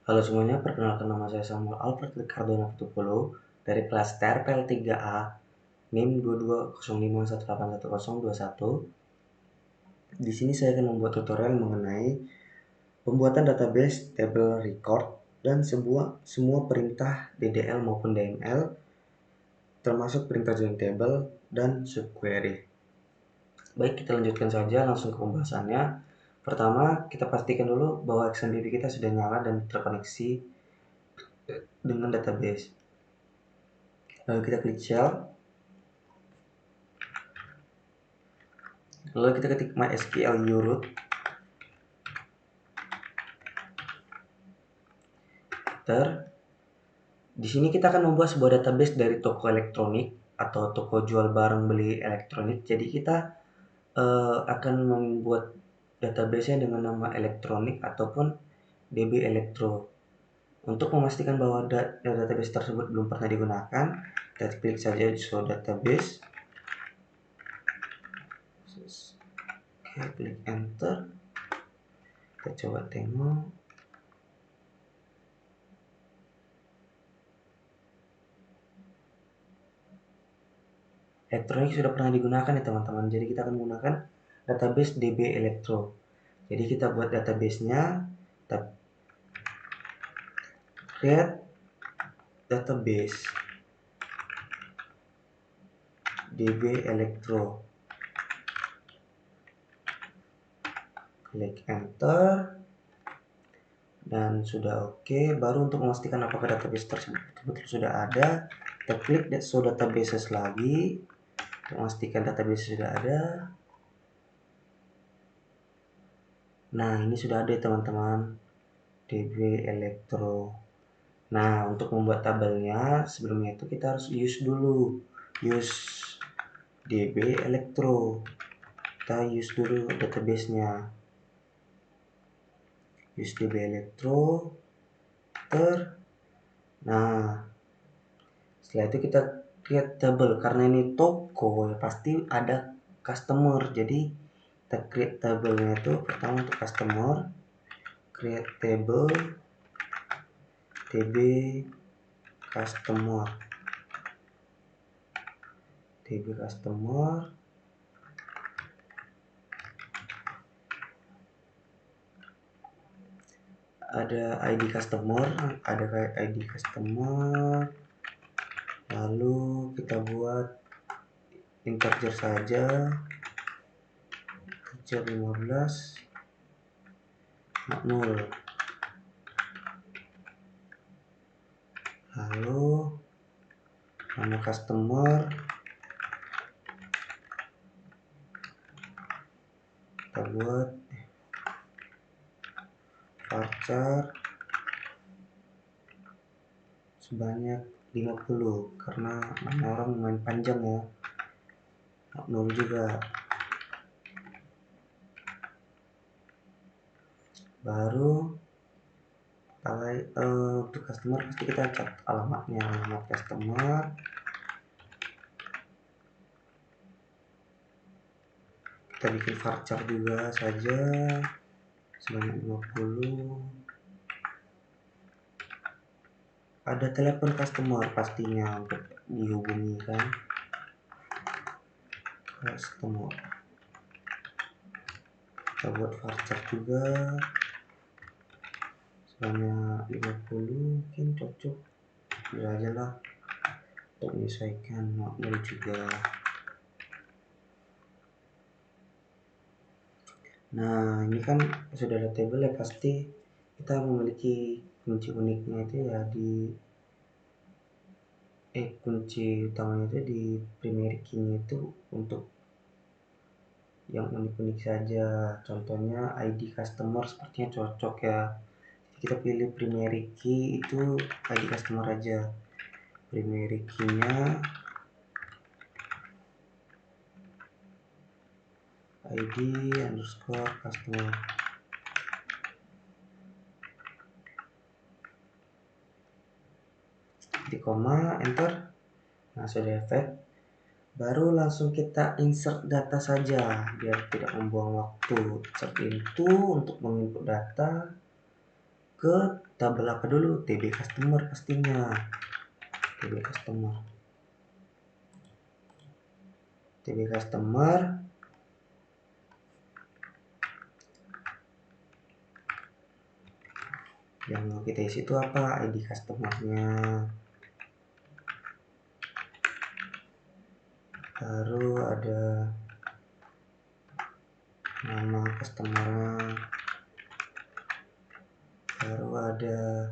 Halo semuanya, perkenalkan nama saya Samuel Alfred Ricardo Putupulu dari kelas TRPL 3A NIM 2205181021. Di sini saya akan membuat tutorial mengenai pembuatan database table record dan semua perintah DDL maupun DML, termasuk perintah join table dan subquery. Baik, kita lanjutkan saja langsung ke pembahasannya. Pertama, kita pastikan dulu bahwa XMPP kita sudah nyala dan terkoneksi dengan database. Lalu kita klik shell. Lalu kita ketik MySQL uroot. Di sini kita akan membuat sebuah database dari toko elektronik atau toko jual barang beli elektronik. Jadi kita akan membuat database-nya dengan nama elektronik ataupun DB Elektro. Untuk memastikan bahwa database tersebut belum pernah digunakan, kita klik saja show database. Oke, klik enter. Kita coba tengok. Elektronik sudah pernah digunakan ya teman-teman. Jadi kita akan menggunakan database DB Elektro. Jadi kita buat database-nya, create database DB Elektro. Klik enter. Dan sudah oke. Baru untuk memastikan apakah database tersebut betul sudah ada, kita klik show databases lagi. Memastikan database sudah ada. Nah, ini sudah ada teman-teman, DB Elektro. Nah, untuk membuat tabelnya sebelumnya itu kita harus use dulu, use DB Elektro. Kita use dulu database-nya, use DB Elektro. Nah, setelah itu kita create table. Karena ini toko ya pasti ada customer, jadi kita create table-nya itu pertama untuk customer, create table DB customer, ada ID customer, lalu kita buat integer saja, integer 15 0. Lalu nama customer kita buat varchar sebanyak 50 karena nama orang main panjang ya, 0 juga. Baru untuk customer pasti kita cat alamatnya, alamat customer. Kita bikin varchar juga saja sebanyak 50. Ada telepon customer pastinya untuk dihubungi kan, customer. Kita buat varchar juga sebanyak 50, mungkin cocok aja lah untuk menyesuaikan makmur juga. Nah, ini kan sudah ada table ya, pasti kita memiliki kunci uniknya itu ya kunci utamanya itu di primary key-nya itu untuk yang unik-unik saja. Contohnya ID customer sepertinya cocok ya. Jadi kita pilih primary key itu ID customer aja. Primary key-nya ID underscore customer. Di koma, enter. Nah, sudah efek. Baru langsung kita insert data saja biar tidak membuang waktu. Insert into untuk menginput data. ke tabel apa dulu? TB customer pastinya. TB customer. TB customer. Yang mau kita isi itu apa? ID customernya. Baru ada nama customer, baru ada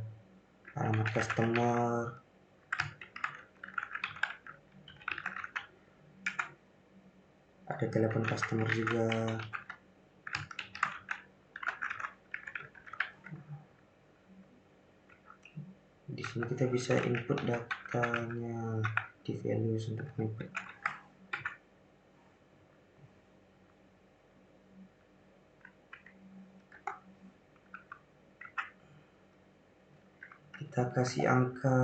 alamat customer, ada telepon customer juga. Di sini kita bisa input datanya di values untuk input. Kita kasih angka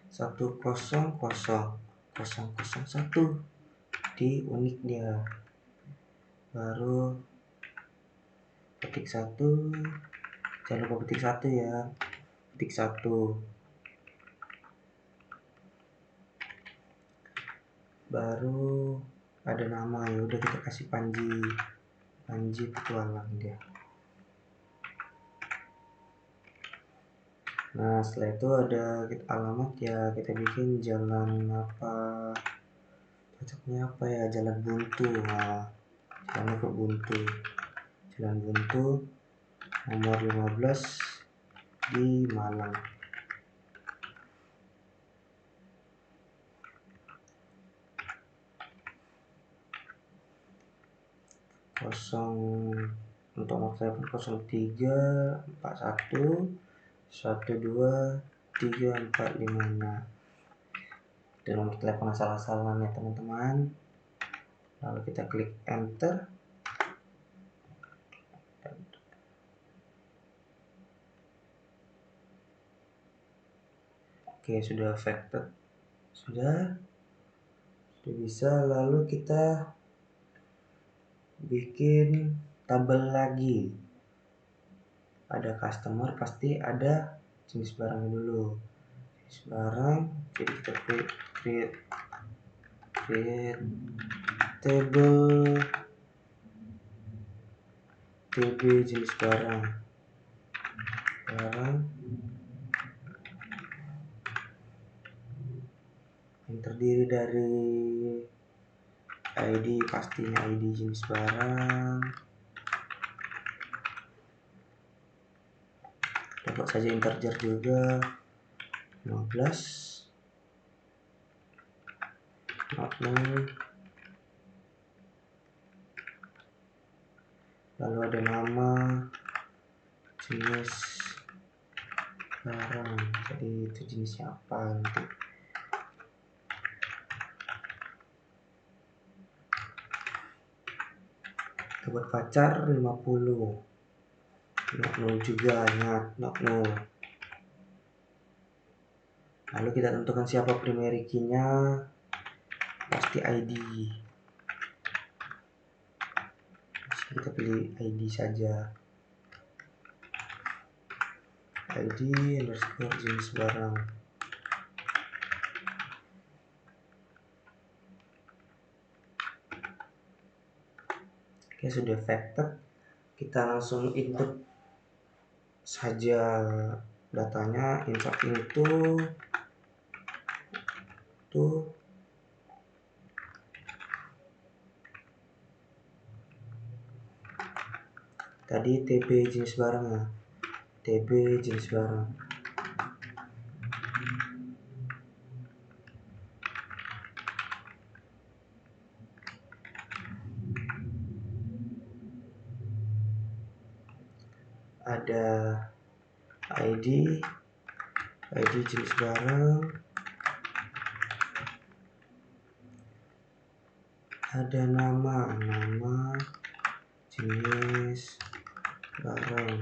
1000001 di unik dia. Baru ketik 1, jangan lupa ketik 1 ya. Ketik 1. Baru ada nama, ya udah kita kasih Panji. Panji petualang dia. Nah, setelah itu ada alamat, ya kita bikin jalan apa, cocoknya apa ya, jalan buntu. Nah, jalan ke buntu, jalan buntu nomor 15 di Malang. Untuk nomor telepon 0341123456. Dan nomor telepon asal-asalan ya teman-teman. Lalu kita klik enter. Oke, sudah affected, sudah bisa. Lalu kita bikin tabel lagi. Ada customer, pasti ada jenis barang dulu. Jenis barang, jadi kita create table TB jenis barang yang terdiri dari ID, pastinya ID jenis barang. Dapat saja integer juga 15, not null. Lalu ada nama, jenis barang, jadi itu jenisnya apa nanti. Kita buat pacar 50, not null juga, ingat not null. Lalu kita tentukan siapa primary key-nya, pasti ID. Kita pilih ID saja, ID underscore jenis barang. Oke, sudah affected. Kita langsung input saja datanya, insert into tadi TB jenis barang ya, TB jenis barang. Ada ID jenis barang, ada nama jenis barang,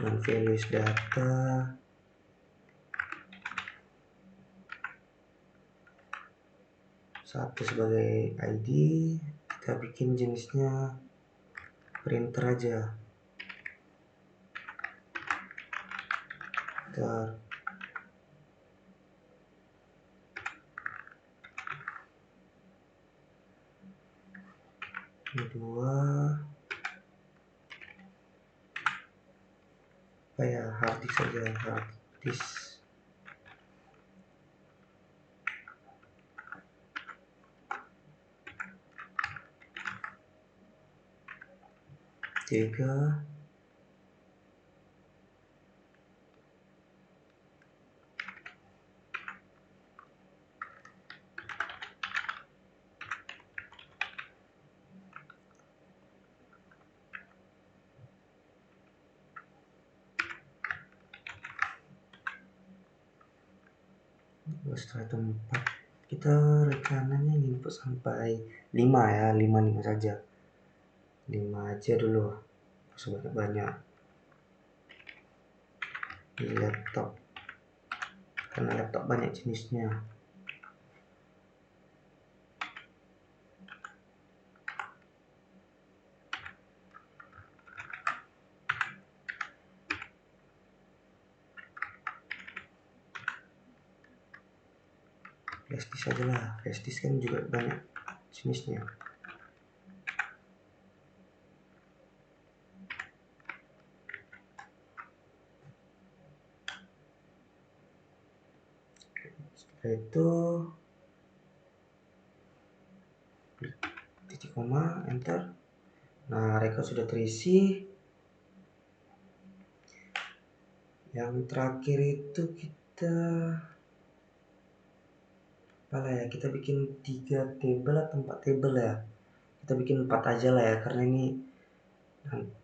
dan values data. Satu sebagai ID, kita bikin jenisnya printer aja. Printer. Ini 2. Apa ya, hard disk saja, hard disk. Tiga. Setelah itu 4, kita rencananya input sampai 5 ya, 5 saja, 5 aja dulu, banyak di laptop, karena laptop banyak jenisnya. Flash disk aja lah, flash disk kan juga banyak jenisnya. Setelah itu titik koma, enter. Nah, record sudah terisi. Yang terakhir itu kita kita bikin 3 table atau 4 table ya. Kita bikin 4 aja lah ya, karena ini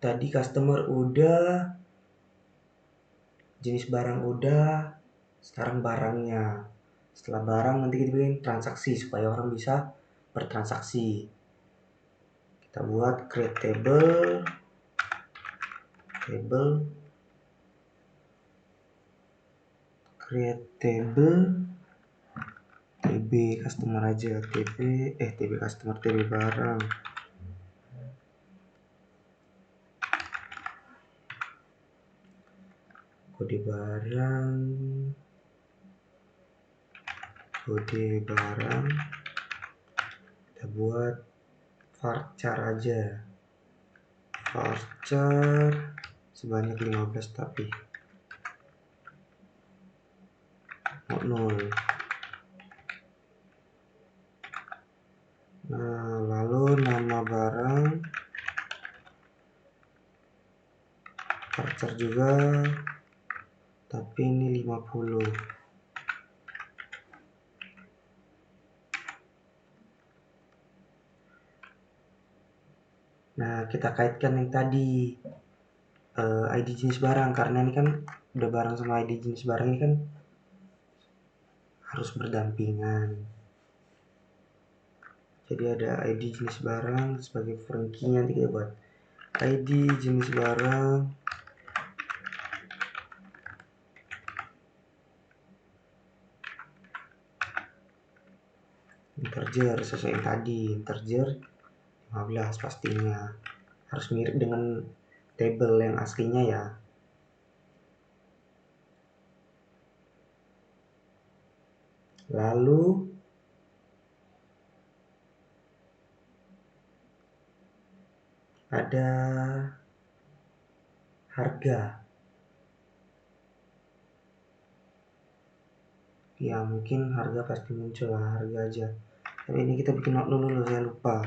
tadi customer udah, jenis barang udah, sekarang barangnya. Setelah barang nanti kita bikin transaksi supaya orang bisa bertransaksi. Kita buat create table create table TB customer aja, TB customer, TB barang. Kode barang kita buat varchar aja, varchar sebanyak 15 tapi 0. Nah, lalu nama barang varchar juga, tapi ini 50. Nah, kita kaitkan yang tadi ID jenis barang, karena ini kan udah barang sama ID jenis barang ini kan harus berdampingan. Jadi ada ID jenis barang sebagai foreign key, nanti kita buat ID jenis barang integer, sesuai yang tadi, integer 15 pastinya. Harus mirip dengan table yang aslinya ya. Lalu ada harga. Ya mungkin harga pasti muncul lah, harga aja. Tapi ini kita bikin not null dulu, saya lupa.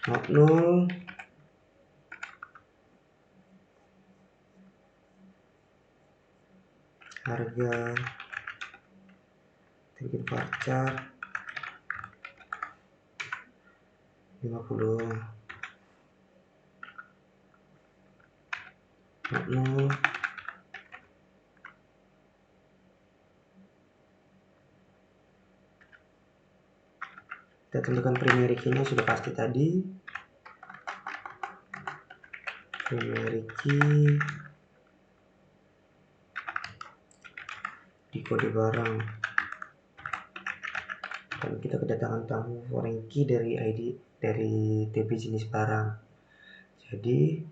Not null harga, kita bikin varchar 50. Not null kita tentukan primary key-nya sudah pasti tadi. Primary key di kode barang, dan kita kedatangan tamu foreign key dari ID dari TB jenis barang. Jadi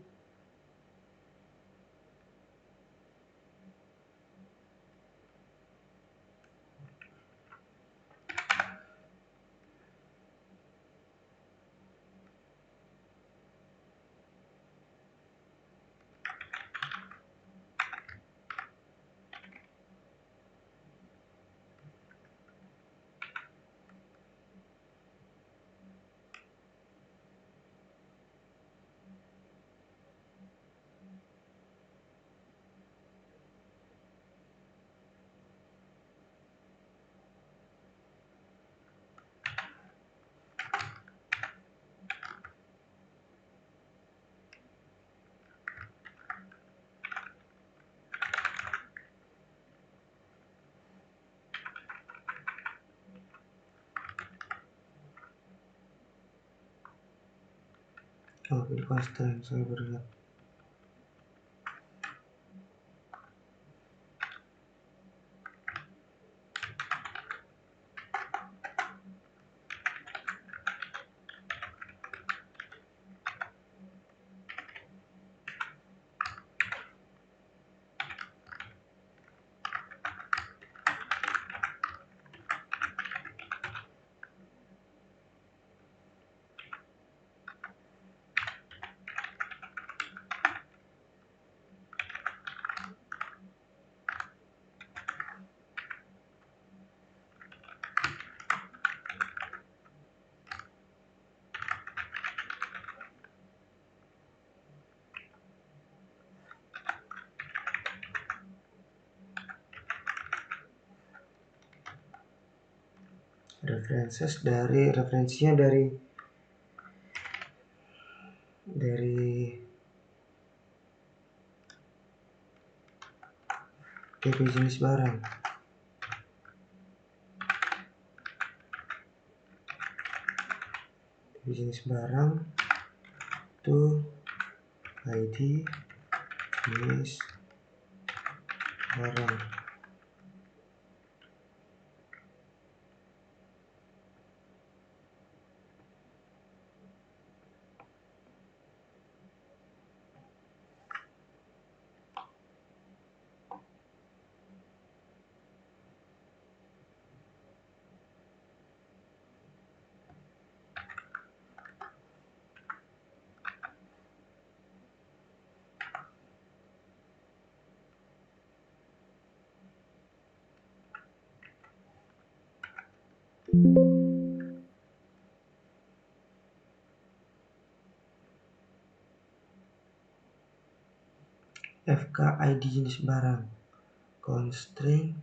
ini constraint saya berikan. Referensinya dari TP jenis barang. TP jenis barang itu ID jenis barang. FK ID jenis barang constraint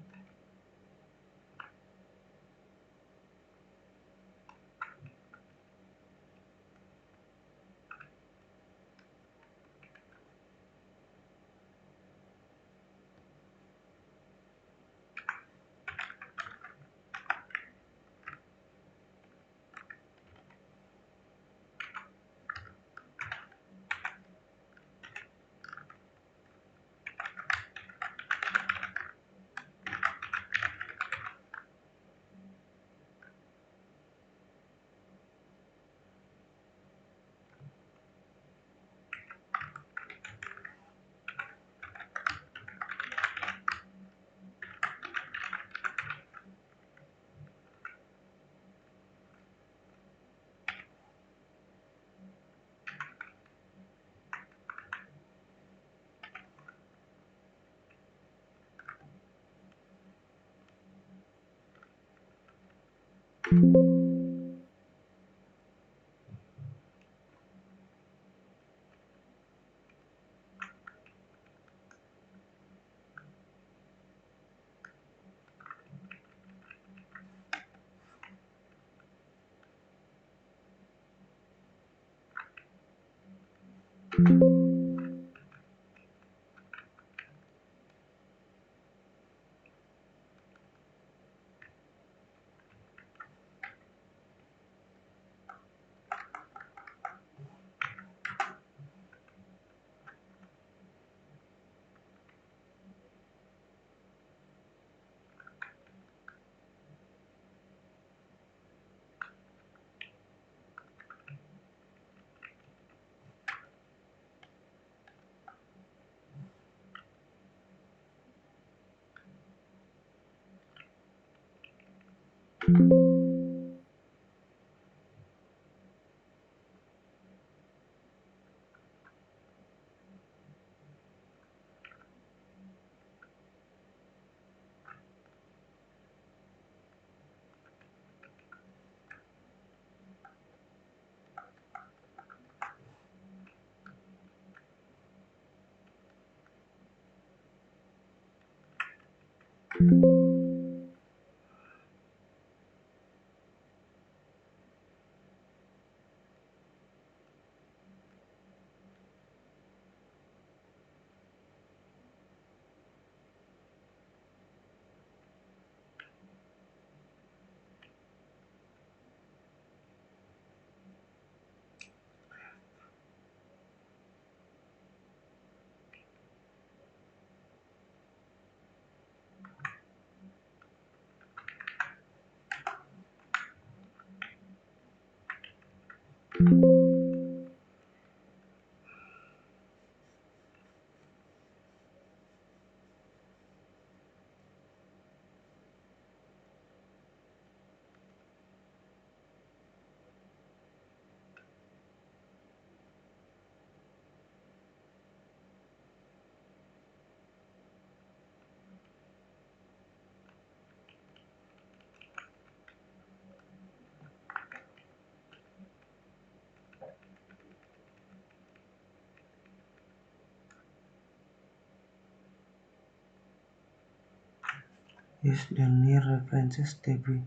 Use the near references table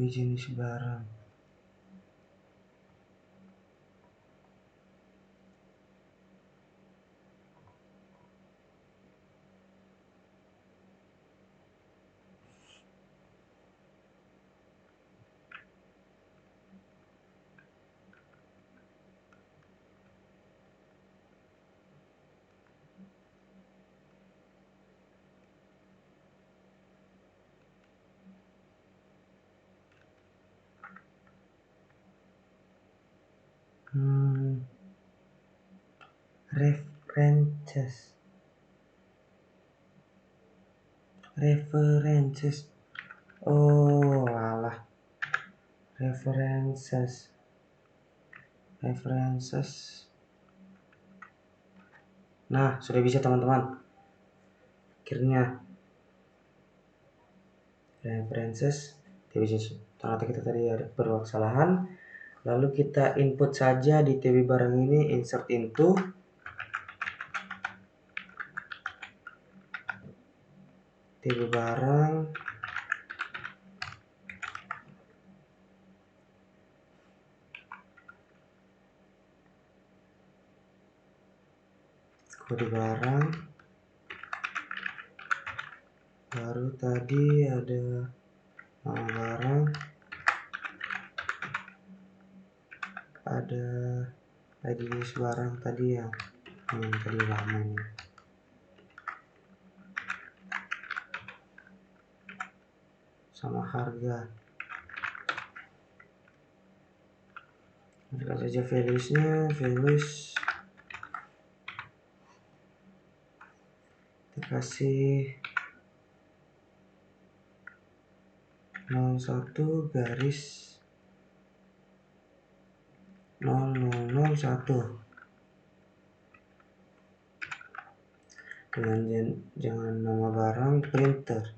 jenis barang. References. Oh alah, references. Nah, sudah bisa teman-teman. Akhirnya references ternyata kita tadi ada beberapa kesalahan. Lalu kita input saja di TB barang ini, insert into TB barang kode barang, baru tadi ada nama barang, ada ID jenis barang tadi yang tadi lama ini, sama harga. Masukkan saja values-nya, kita kasih 01 garis 0001 dengan jangan nama barang, printer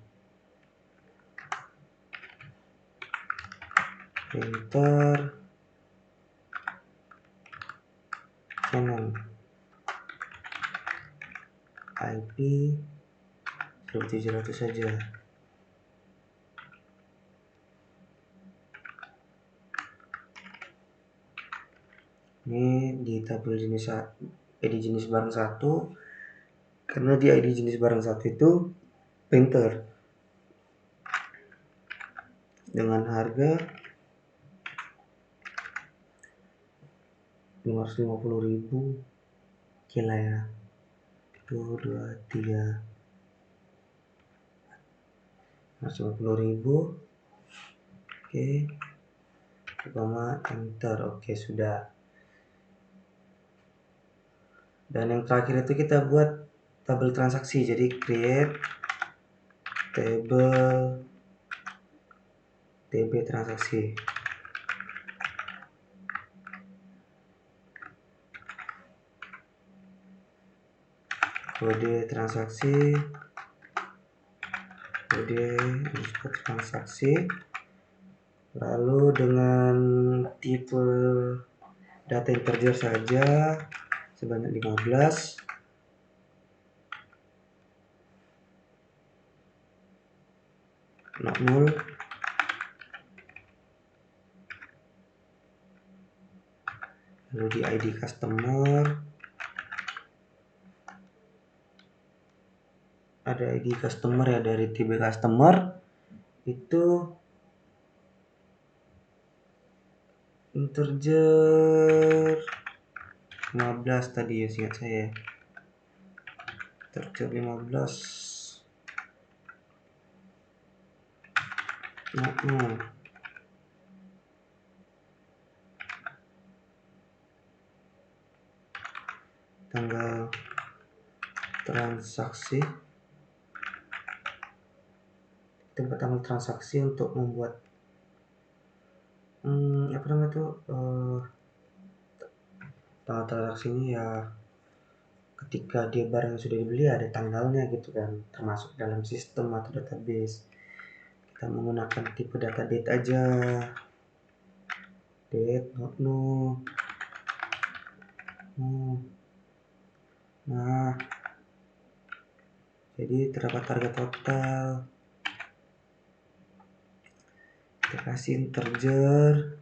Canon, IP 1700 saja. Ini di tabel jenis ID jenis barang 1, karena di ID jenis barang 1 itu printer dengan harga 550.000. Gila ya, 1, 2, 3, 550.000. Oke, koma enter. Oke, sudah. Dan yang terakhir itu kita buat tabel transaksi. Jadi create table TB transaksi. Kode transaksi, kode transaksi, lalu dengan tipe data integer saja sebanyak 15. Not null. Lalu di ID customer ada ID customer ya, dari TB customer itu integer 15 tadi ya, seingat saya integer 15. Tanggal transaksi, tempat tanggal transaksi untuk membuat apa namanya tuh, tanggal transaksi ini ya ketika dia barang yang sudah dibeli ada tanggalnya gitu kan, termasuk dalam sistem atau database. Kita menggunakan tipe data date aja, date not null. Nah, jadi terdapat harga total, kita kasih integer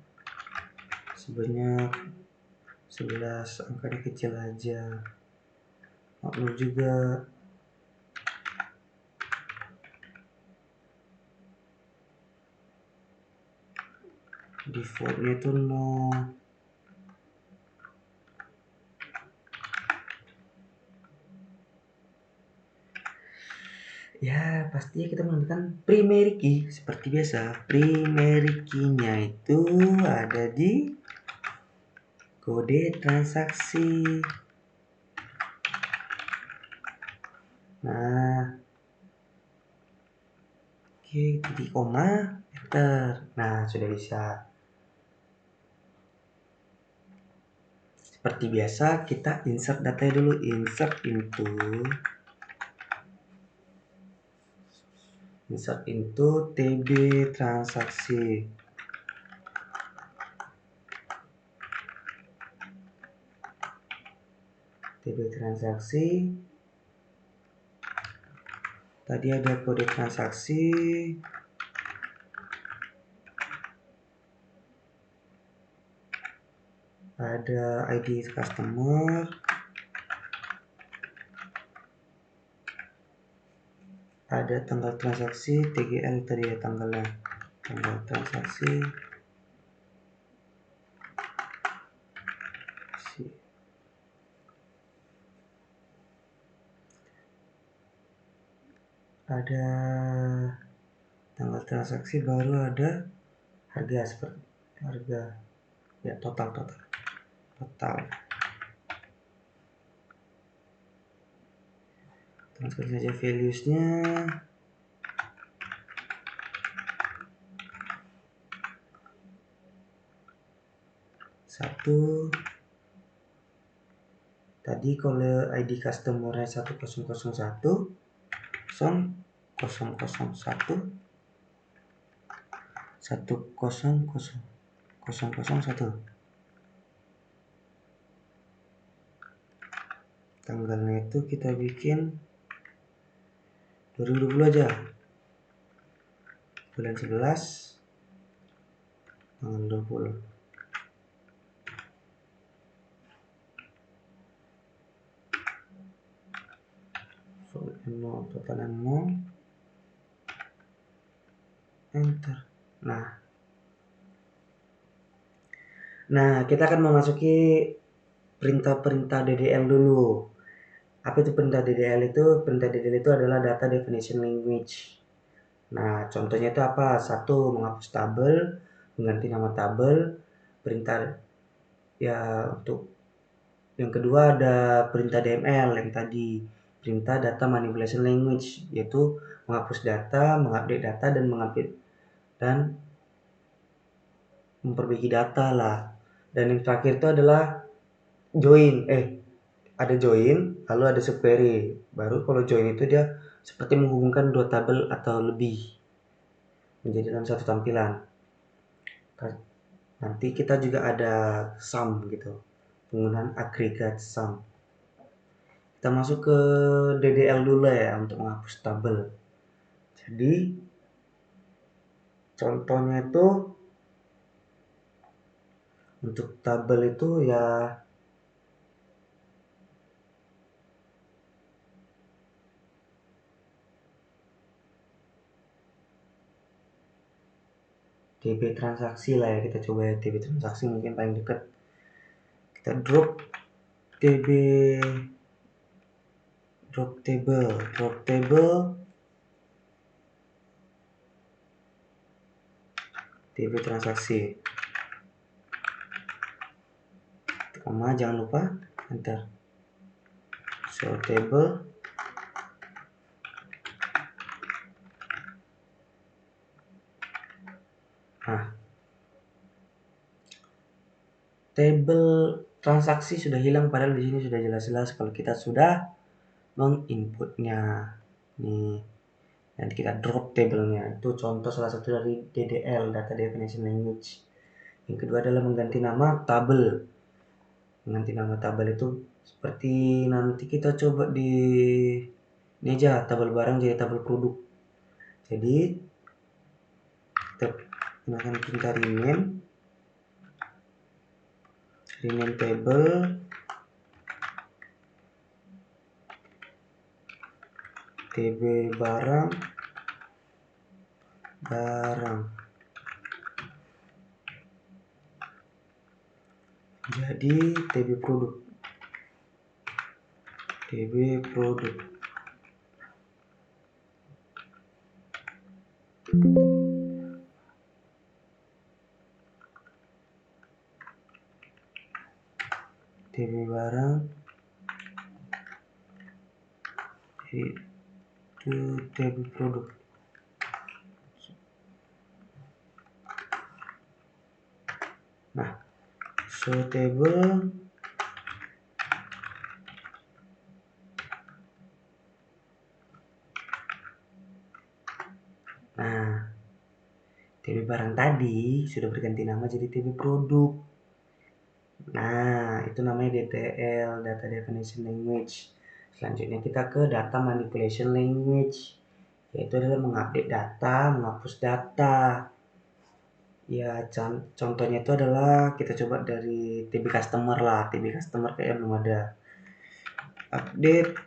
sebanyak 11, angkanya kecil aja. Not null juga. Defaultnya itu 0. Ya, pastinya kita menggunakan primary key seperti biasa. Primary key-nya itu ada di kode transaksi. Nah, oke, titik koma, enter. Nah, sudah bisa. Seperti biasa, kita insert datanya dulu. Insert into TB transaksi. TB transaksi. Tadi ada kode transaksi. Ada ID customer. Ada tanggal transaksi, TGL tadi ya tanggalnya. Tanggal transaksi. Ada tanggal transaksi, baru ada harga, seperti harga ya, total. Transfer saja values-nya. Satu. Tadi kalau ID customer-nya 1001 10001. Tanggalnya itu kita bikin 2020 aja. Bulan 11 tanggal 20. Total 0. Enter. Nah, kita akan memasuki perintah-perintah DDL dulu. Apa itu perintah DDL itu? Perintah DDL itu adalah data definition language. Nah, contohnya itu apa? Satu, menghapus tabel, mengganti nama tabel. Perintah ya untuk yang kedua ada perintah DML yang tadi. perintah data manipulation language, yaitu menghapus data, mengupdate data, dan memperbaiki data lah. Dan yang terakhir itu adalah join. Ada join, lalu ada subquery. Baru kalau join itu dia seperti menghubungkan dua tabel atau lebih menjadi dalam satu tampilan. Nanti kita juga ada sum gitu, penggunaan agregat sum. Kita masuk ke DDL dulu ya untuk menghapus tabel. Jadi contohnya itu untuk tabel itu ya TB transaksi lah ya, kita coba ya TB transaksi mungkin paling dekat. Kita drop table TB transaksi, koma, jangan lupa enter. So table, nah table transaksi sudah hilang, padahal di sini sudah jelas-jelas kalau kita sudah menginputnya nih. Nanti kita drop tabelnya. Itu contoh salah satu dari DDL, data definition language. Yang kedua adalah mengganti nama tabel. Mengganti nama tabel itu seperti nanti kita coba di ini aja, tabel barang jadi tabel produk. Jadi kita gunakan perintah rename table tb barang jadi tb produk tb barang itu tb produk. Nah, so table TB barang tadi sudah berganti nama jadi TB produk. Nah, itu namanya DTL, Data Definition Language. Selanjutnya kita ke Data Manipulation Language, yaitu adalah mengupdate data, menghapus data. Ya, contohnya itu adalah kita coba dari TB Customer lah. TB Customer kayak belum ada. Update.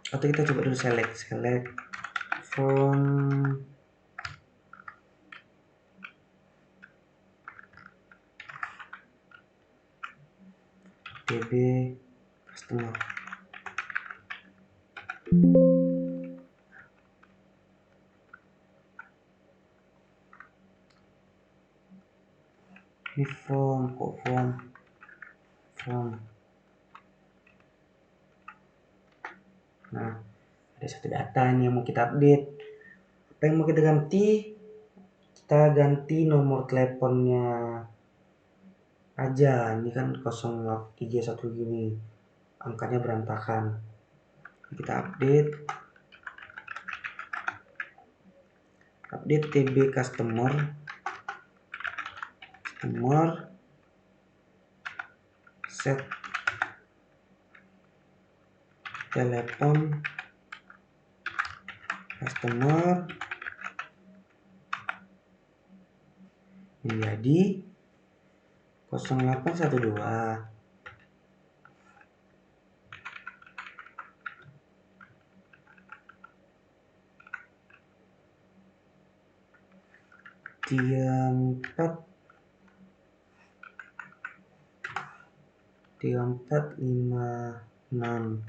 Atau kita coba dulu select from TB Customer. Ini form. Nah, ada satu data nih yang mau kita update. Apa yang mau kita ganti? Kita ganti nomor teleponnya aja. Ini kan 031 gini. Angkanya berantakan. Kita update TB customer set telepon customer menjadi 0812 3456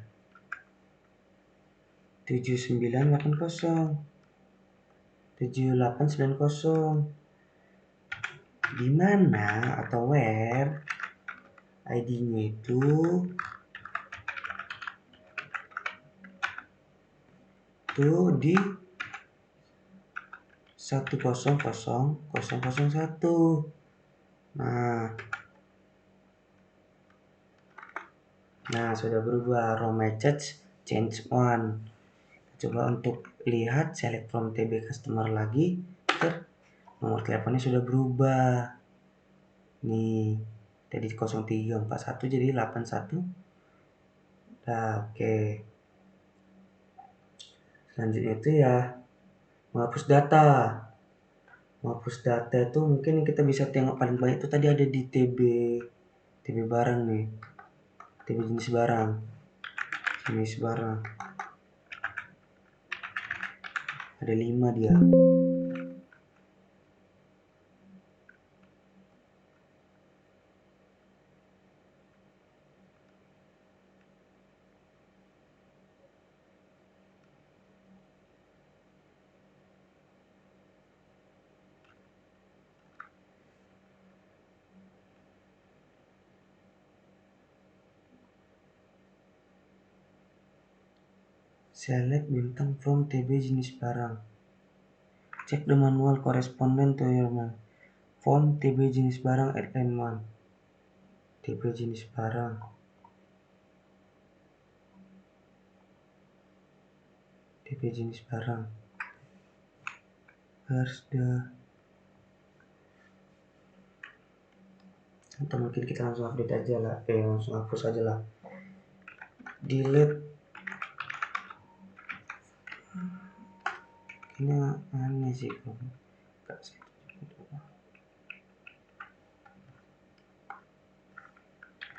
7980 7890, di mana atau where ID-nya itu itu di 100001. Nah, sudah berubah. Roam message change one. Coba untuk lihat, select from TB customer lagi. Nomor teleponnya sudah berubah. Nih, tadi 0341 jadi 81. Nah, oke. Selanjutnya itu ya menghapus data. Menghapus data itu mungkin kita bisa tengok paling banyak itu tadi ada di TB barang nih. TB jenis barang. Ada 5 dia. Select bintang from TB jenis barang. Check the manual correspondent to your form TB jenis barang at N1. TB jenis barang. TB jenis barang. Here's the. Atau mungkin kita langsung update aja lah. Langsung hapus aja lah. Delete. Ini aneh sih.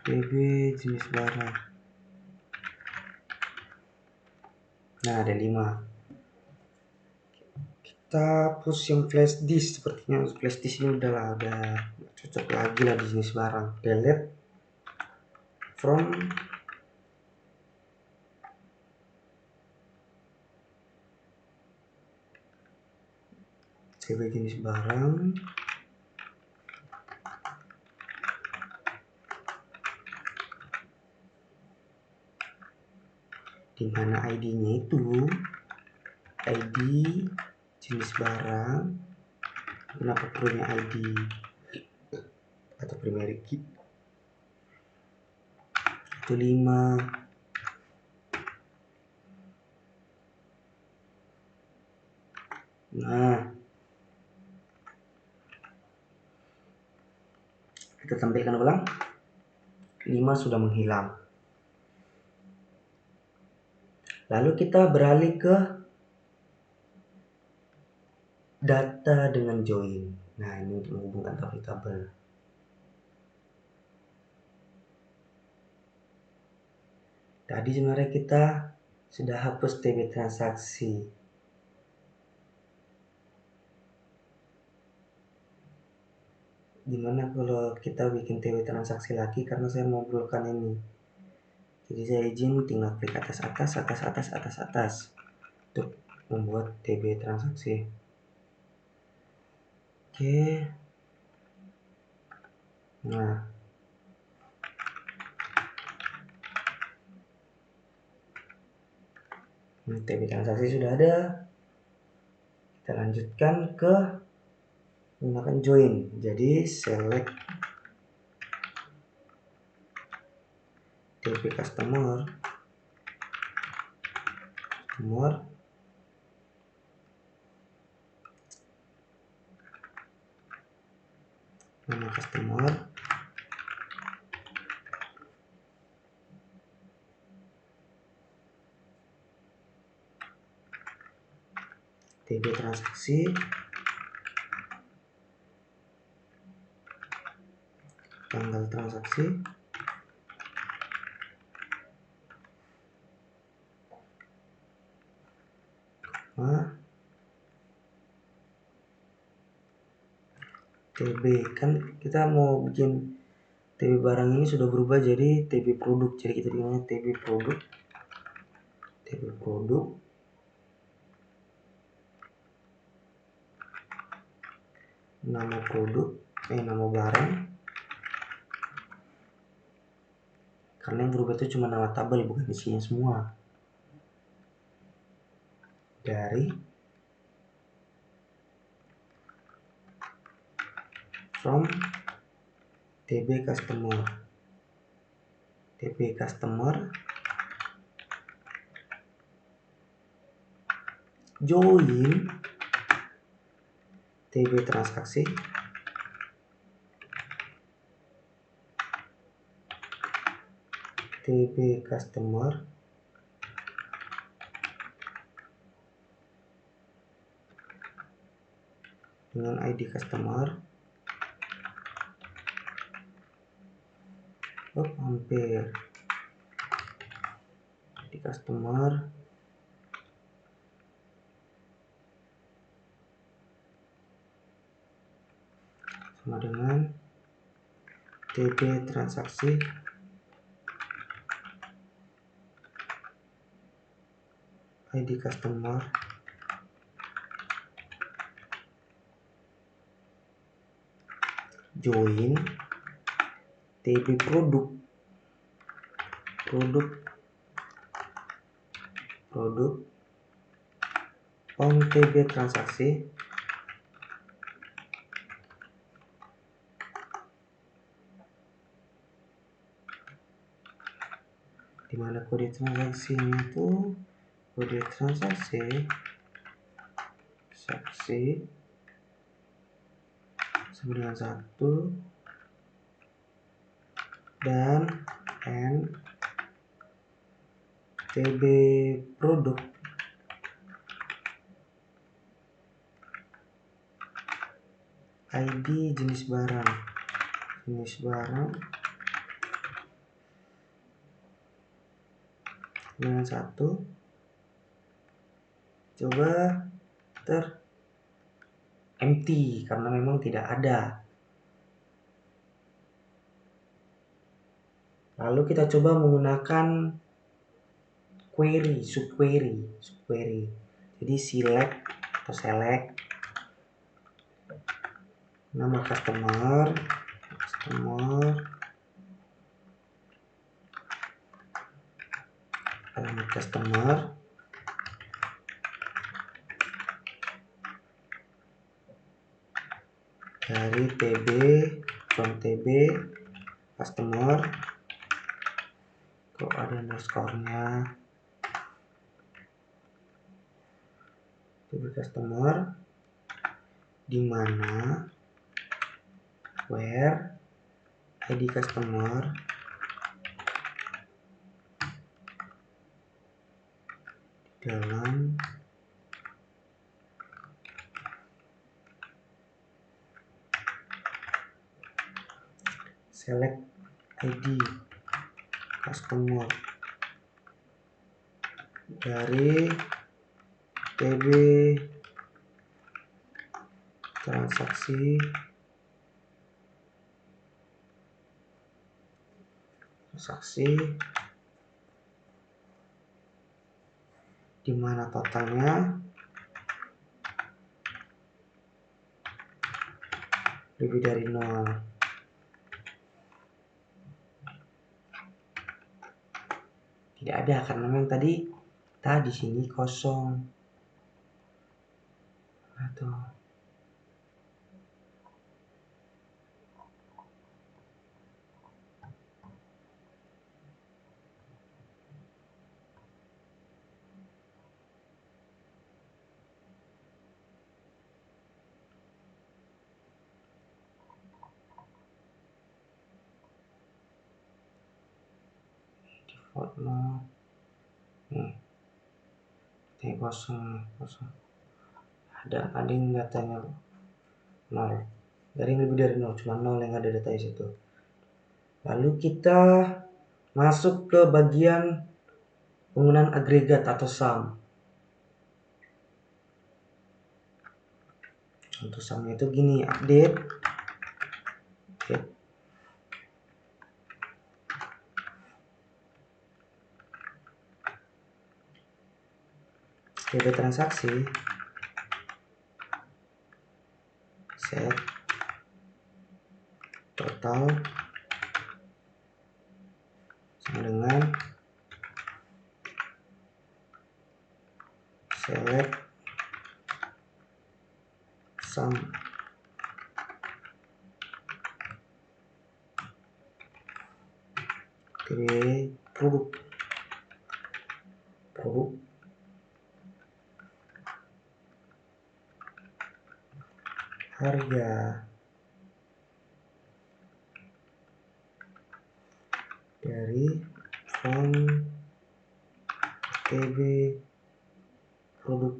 TB jenis barang. Nah, ada 5. Kita hapus yang flash disk. Sepertinya flash disk ini udah cocok lagi lah di jenis barang. Delete from TB jenis barang. Dimana ID-nya itu ID jenis barang. Kenapa perlunya ID atau primary key? Itu 5. Nah, kita tampilkan ulang. 5 sudah menghilang. Lalu kita beralih ke data dengan join. Nah, ini untuk menghubungkan tabel-tabel. Tadi sebenarnya kita sudah hapus TB transaksi. Gimana kalau kita bikin TB transaksi lagi, karena saya mau perlukan ini. Jadi saya izin tinggal klik atas untuk membuat TB transaksi. Oke. Nah, TB transaksi sudah ada. Kita lanjutkan ke menggunakan join. Jadi select TB customer, nama customer, TB transaksi, tanggal transaksi, TB. Kan kita mau bikin TB barang ini sudah berubah jadi TB produk. Jadi kita bilangnya TB produk. Nama produk, nama barang. Karena yang berubah itu cuma nama tabel, bukan isinya semua. dari from TB customer join TB transaksi TB customer dengan ID customer. Hampir ID customer sama dengan TB transaksi ID customer join TB produk on TB transaksi dimana kode transaksinya itu kode transaksi sama dengan 1 dan N TB produk ID jenis barang dengan 1 coba empty karena memang tidak ada. Lalu kita coba menggunakan subquery. Jadi select nama customer alamat customer dari from TB customer kok ada underscore-nya TB customer dimana where ID customer dalam select ID customer dari TB transaksi di mana totalnya lebih dari 0. Tidak ada karena memang tadi di sini kosong atau default ini kosong ada yang datanya 0, dari yang lebih dari 0 cuma 0 yang ada data di situ. Lalu kita masuk ke bagian penggunaan agregat atau sum. Untuk sumnya itu gini, update TB transaksi set total sama dengan select tb produk harga dari form tb produk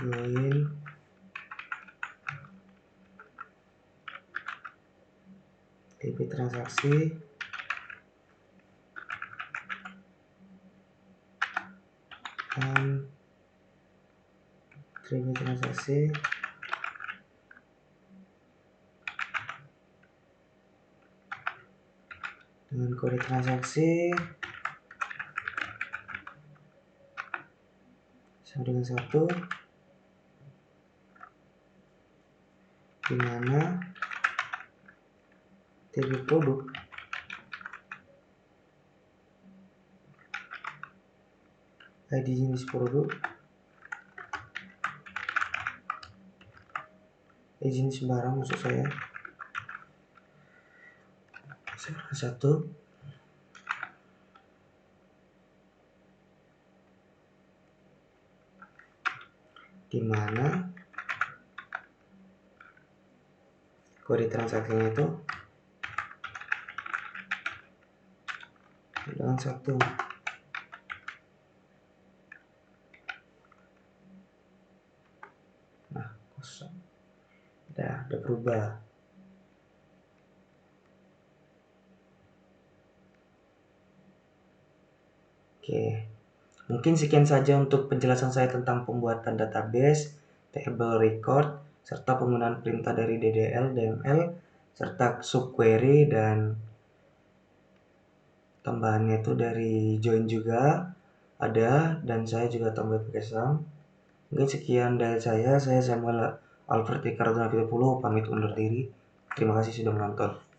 join tb transaksi dan tb transaksi dengan kode transaksi sama dengan 1, di mana tb produk ID jenis produk, jenis barang maksud saya, 1, di mana kode transaksinya itu dengan 1. Nah, kosong. Udah berubah. Oke, mungkin sekian saja untuk penjelasan saya tentang pembuatan database, table record, serta penggunaan perintah dari DDL, DML, serta subquery, dan tambahannya itu dari join juga ada, dan saya juga tambah pakai sum. Mungkin sekian dari saya Samuel Alfred Ricardo 30 pamit undur diri. Terima kasih sudah menonton.